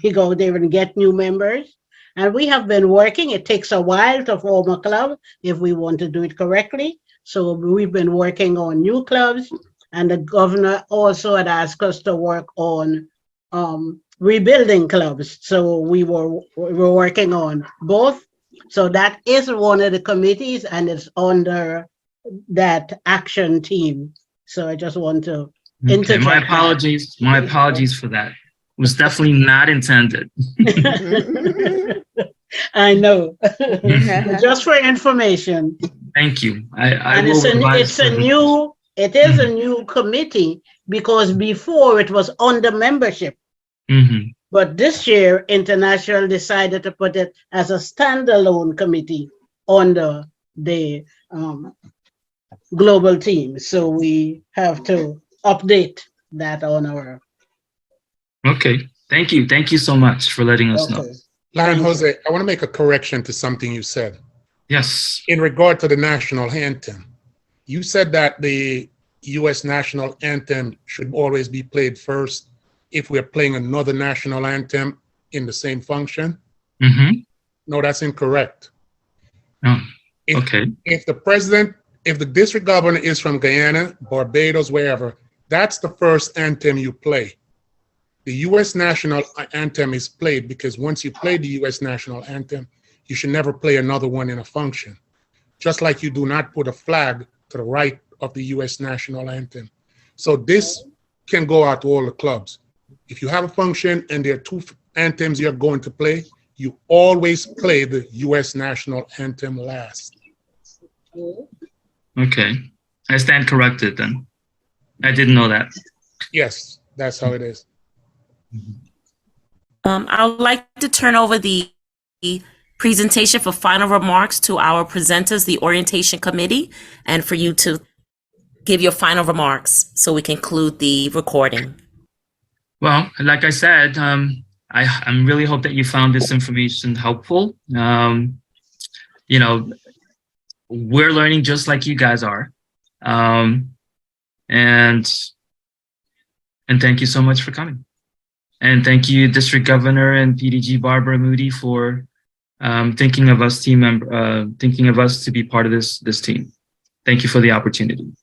We go there and get new members. And we have been working. It takes a while to form a club if we want to do it correctly. So we've been working on new clubs, and the governor also had asked us to work on rebuilding clubs. So we were working on both. So that is one of the committees, and it's under that action team. So I just want to interject. My apologies. My apologies for that. It was definitely not intended. I know. Just for information. It is a new committee because before it was under membership. But this year, International decided to put it as a standalone committee under the global team. So we have to update that on our. Okay. Thank you. Thank you so much for letting us know. Lion Jose, I want to make a correction to something you said. Yes. In regard to the national anthem, you said that the U.S. national anthem should always be played first if we're playing another national anthem in the same function. No, that's incorrect. If the district governor is from Guyana, Barbados, wherever, that's the first anthem you play. The U.S. national anthem is played because once you play the U.S. national anthem, you should never play another one in a function. Just like you do not put a flag to the right of the U.S. national anthem. So this can go out to all the clubs. If you have a function and there are two anthems you're going to play, you always play the U.S. national anthem last. Okay. I stand corrected then. I didn't know that. Yes, that's how it is. I would like to turn over the presentation for final remarks to our presenters, the orientation committee, and for you to give your final remarks so we can conclude the recording. Well, like I said, I really hope that you found this information helpful. We're learning just like you guys are. And thank you so much for coming. And thank you, District Governor and PDG Barbara Moody, for thinking of us to be part of this team. Thank you for the opportunity.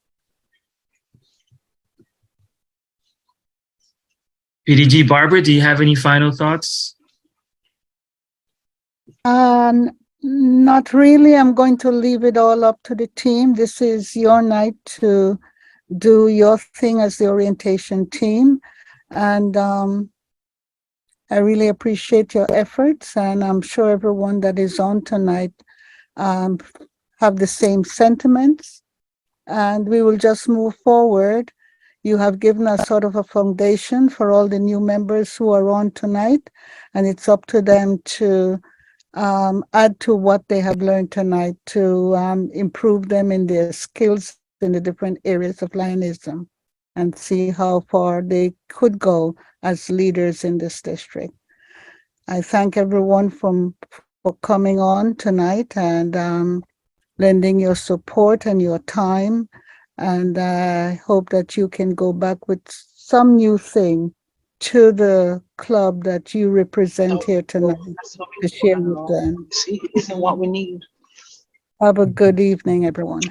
PDG Barbara, do you have any final thoughts? Not really. I'm going to leave it all up to the team. This is your night to do your thing as the orientation team. And I really appreciate your efforts, and I'm sure everyone that is on tonight have the same sentiments, and we will just move forward. You have given us sort of a foundation for all the new members who are on tonight, and it's up to them to add to what they have learned tonight to improve them in their skills in the different areas of Lionism and see how far they could go as leaders in this district. I thank everyone for coming on tonight and lending your support and your time. And I hope that you can go back with some new thing to the club that you represent here tonight to share with them. See, this is what we need. Have a good evening, everyone.